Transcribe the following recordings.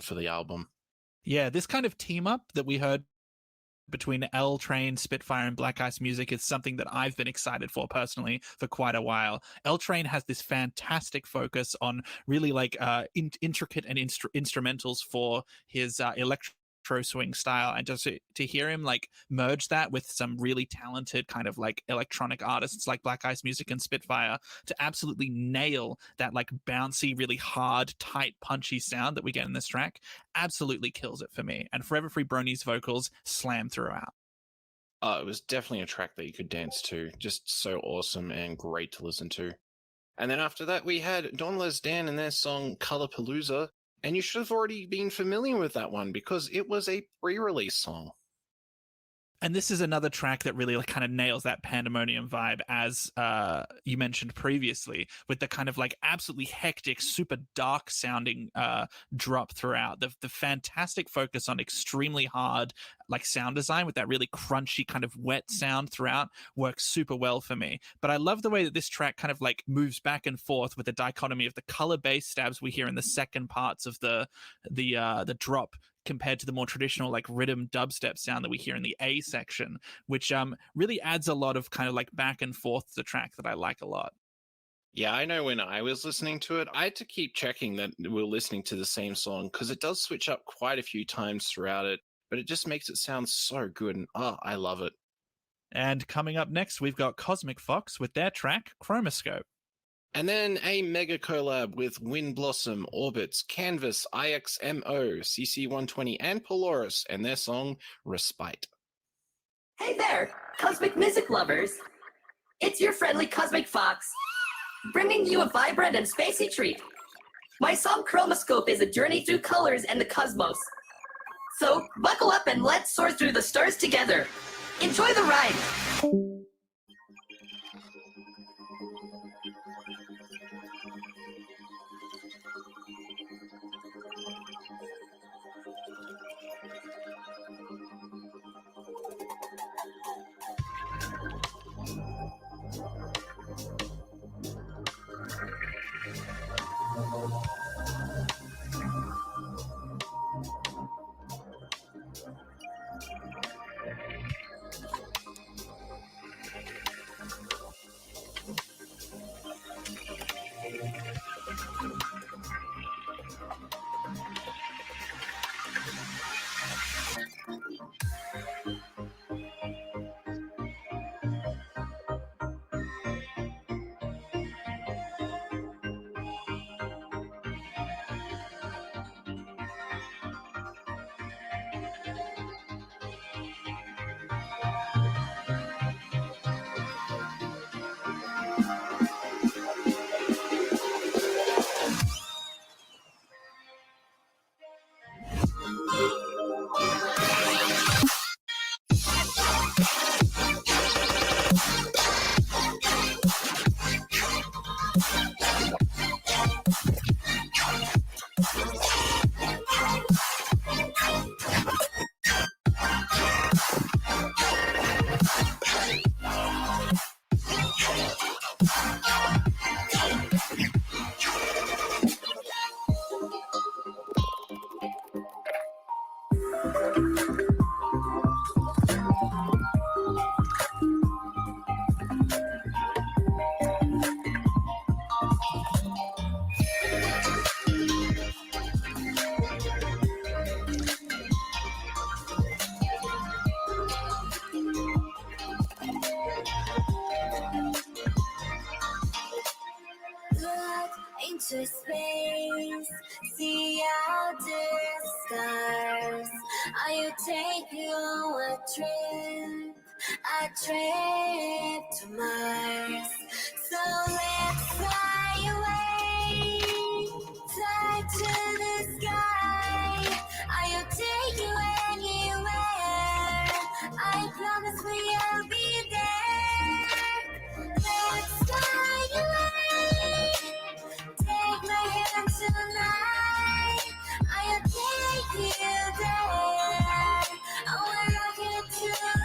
for the album. Yeah, this kind of team up that we heard between L Train, Spitfire, and Black Ice Music is something that I've been excited for personally for quite a while. L Train has this fantastic focus on really like intricate and instrumentals for his electro swing style, and just to hear him like merge that with some really talented kind of like electronic artists like Black Ice Music and Spitfire to absolutely nail that like bouncy, really hard, tight, punchy sound that we get in this track absolutely kills it for me. And Forever Free Brony's vocals slam throughout. It was definitely a track that you could dance to. Just so awesome and great to listen to. And then after that, we had Don Les Dan and their song Color Palooza. And you should have already been familiar with that one because it was a pre-release song. And this is another track that really like kind of nails that pandemonium vibe, as you mentioned previously, with the kind of like absolutely hectic, super dark sounding drop throughout. The fantastic focus on extremely hard like sound design with that really crunchy kind of wet sound throughout works super well for me. But I love the way that this track kind of like moves back and forth with the dichotomy of the color bass stabs we hear in the second parts of the drop, compared to the more traditional like rhythm dubstep sound that we hear in the A section, which really adds a lot of kind of like back and forth to the track that I like a lot. Yeah, I know when I was listening to it, I had to keep checking that we're listening to the same song because it does switch up quite a few times throughout it, but it just makes it sound so good. And I love it. And coming up next, we've got Cosmic Fox with their track Chromoscope. And then a mega collab with Wind Blossom, Orbits, Canvas, IXMO, CC120, and Polaris, and their song Respite. Hey there, cosmic music lovers! It's your friendly Cosmic Fox, bringing you a vibrant and spacey treat. My song Chromoscope is a journey through colors and the cosmos. So buckle up and let's soar through the stars together. Enjoy the ride! Into space, see out the stars. I'll take you on a trip to Mars. So let's fly away, fly to the sky. I'll take you anywhere. I promise we'll be there. Let's fly away. Take my hand tonight. I'll take you there. I wanna rock you tonight.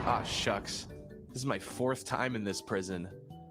Ah, shucks. This is my 4th time in this prison.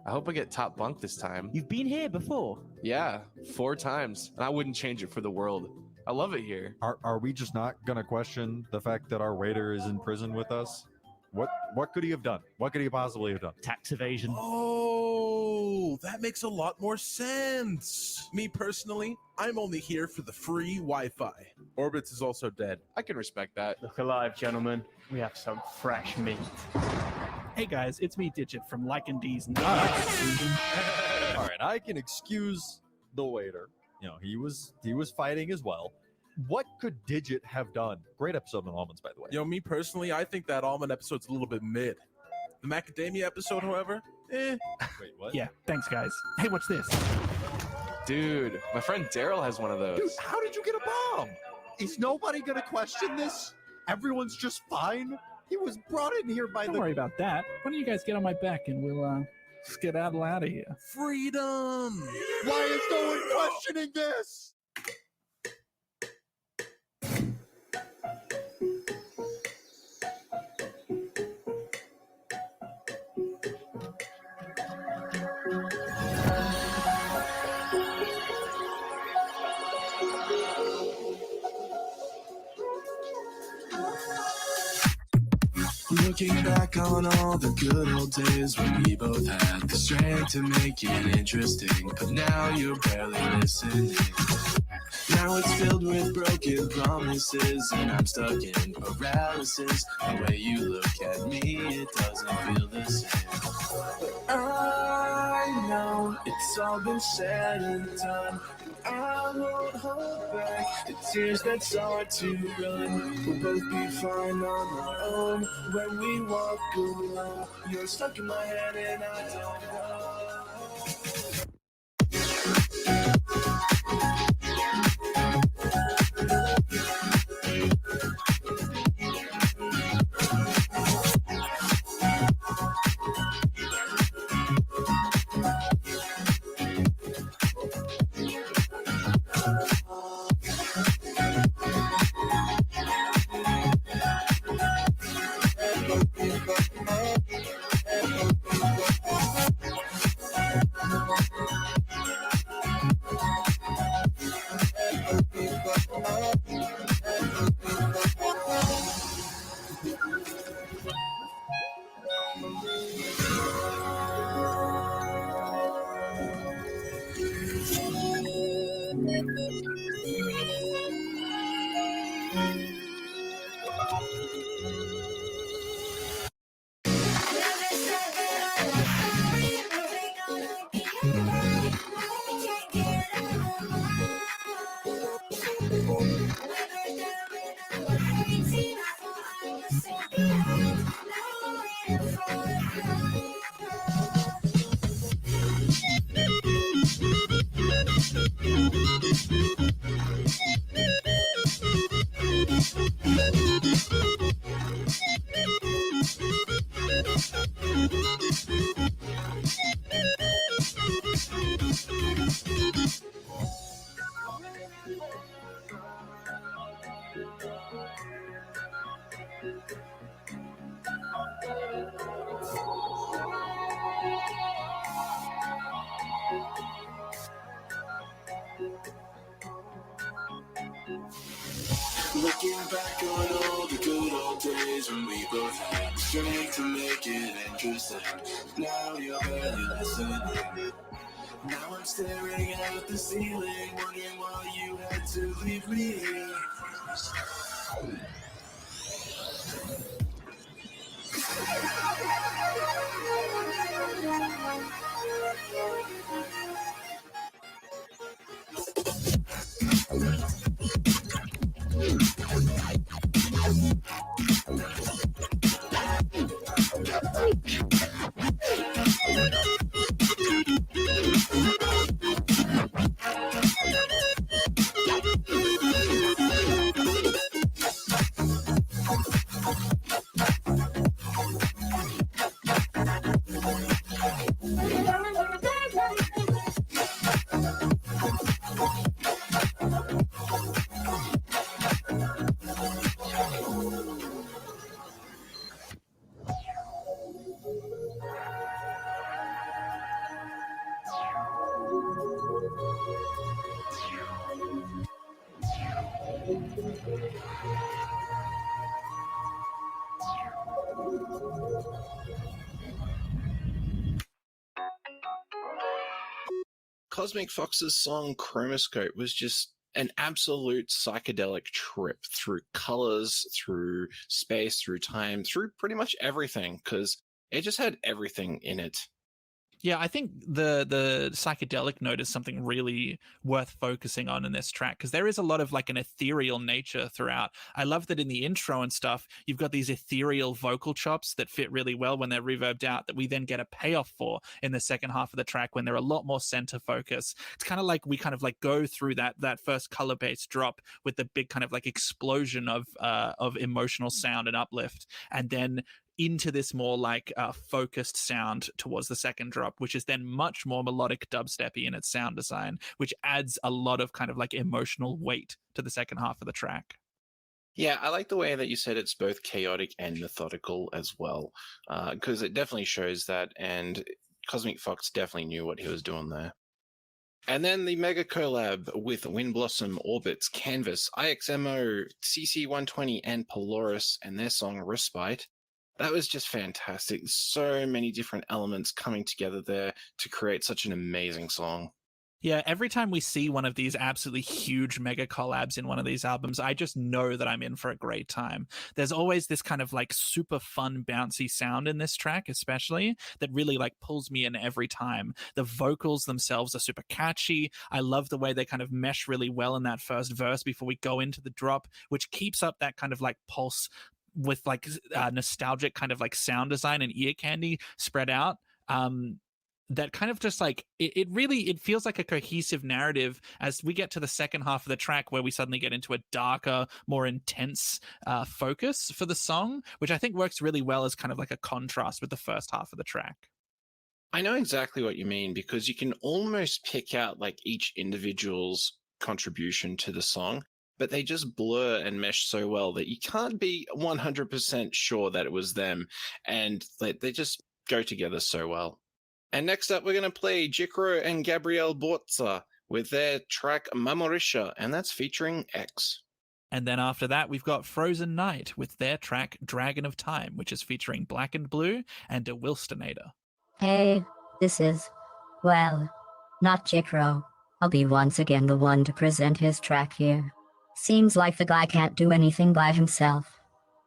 I hope I get top bunk this time. You've been here before? Yeah, 4 times. And I wouldn't change it for the world. I love it here. Are we just not gonna question the fact that our waiter is in prison with us? What could he have done? What could he possibly have done? Tax evasion. Oh, that makes a lot more sense. Me personally, I'm only here for the free Wi-Fi. Orbitz is also dead. I can respect that. Look alive, gentlemen. We have some fresh meat. Hey guys, it's me, Digit from Like and D's. All right, I can excuse the waiter. You know, he was fighting as well. What could Digit have done? Great episode on almonds, by the way. You know, me personally, I think that almond episode's a little bit mid. The macadamia episode, however, Wait, what? Yeah, thanks guys. Hey, what's this? Dude, my friend Daryl has one of those. Dude, how did you get a bomb? Is nobody gonna question this? Everyone's just fine. He was brought in here by Don't worry about that. Why don't you guys get on my back and we'll skedaddle out of here. freedom. Why is no one questioning this? Looking back on all the good old days when we both had the strength to make it interesting, but now you're barely listening. Now it's filled with broken promises, and I'm stuck in paralysis. The way you look at me, it doesn't feel the same. I know it's all been said and done. I won't hold back the tears that start to run. We'll both be fine on our own when we walk alone. You're stuck in my head and I don't know. Looking back on all the good old days when we both had the strength to make it interesting. Now you're barely listening. Now I'm staring at the ceiling, wondering why you had to leave me here. Cosmic Fox's song Chromoscope was just an absolute psychedelic trip through colors, through space, through time, through pretty much everything, because it just had everything in it. Yeah, I think the psychedelic note is something really worth focusing on in this track, because there is a lot of like an ethereal nature throughout. I love that in the intro and stuff, you've got these ethereal vocal chops that fit really well when they're reverbed out, that we then get a payoff for in the second half of the track when they're a lot more center focus. It's kind of like we kind of like go through that first color based drop with the big kind of like explosion of emotional sound and uplift, and then into this more like focused sound towards the second drop, which is then much more melodic dubsteppy in its sound design, which adds a lot of kind of like emotional weight to the second half of the track. Yeah, I like the way that you said it's both chaotic and methodical as well, because it definitely shows that, and Cosmic Fox definitely knew what he was doing there. And then the mega collab with Wind Blossom, Orbits, Canvas, IXMO, CC120, and Polaris, and their song Respite. That was just fantastic. So many different elements coming together there to create such an amazing song. Yeah, every time we see one of these absolutely huge mega collabs in one of these albums, I just know that I'm in for a great time. There's always this kind of like super fun, bouncy sound in this track, especially, that really like pulls me in every time. The vocals themselves are super catchy. I love the way they kind of mesh really well in that first verse before we go into the drop, which keeps up that kind of like pulse with like nostalgic kind of like sound design and ear candy spread out. That kind of just like it really feels like a cohesive narrative as we get to the second half of the track, where we suddenly get into a darker, more intense focus for the song, which I think works really well as kind of like a contrast with the first half of the track. I know exactly what you mean, because you can almost pick out like each individual's contribution to the song, but they just blur and mesh so well that you can't be 100% sure that it was them, and they just go together so well. And next up, we're going to play Jikro and Gabrielle Borza with their track Mamorisha, and that's featuring X. And then after that, we've got Frozen Night with their track Dragon of Time, which is featuring Black and Blue and De Wilstonator. Hey, this is, well, not Jikro. I'll be once again the one to present his track here. Seems like the guy can't do anything by himself.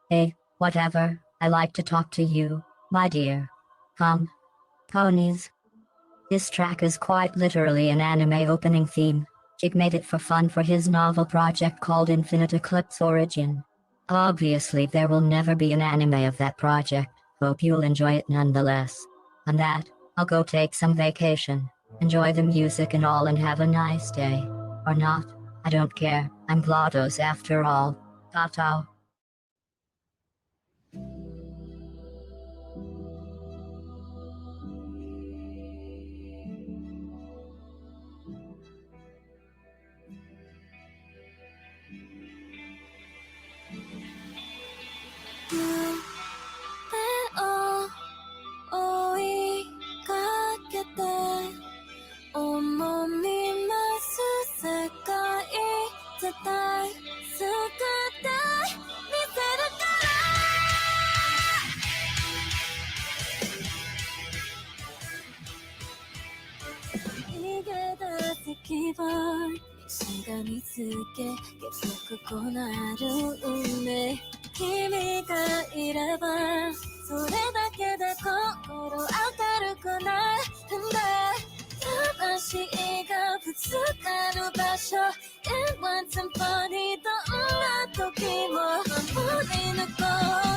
Hey, whatever, I like to talk to you, my dear. Ponies. This track is quite literally an anime opening theme. Jig made it for fun for his novel project called Infinite Eclipse Origin. Obviously there will never be an anime of that project, hope you'll enjoy it nonetheless. On that, I'll go take some vacation, enjoy the music and all, and have a nice day. Or not, I don't care, I'm GLaDOS after all. Ta-ta. 기분 시간이 스게 계속 고나를 운매君がいればそれだけで心明るくなるんだ魂がぶつかる場所 It wasn't funny どんな時も守り抜こう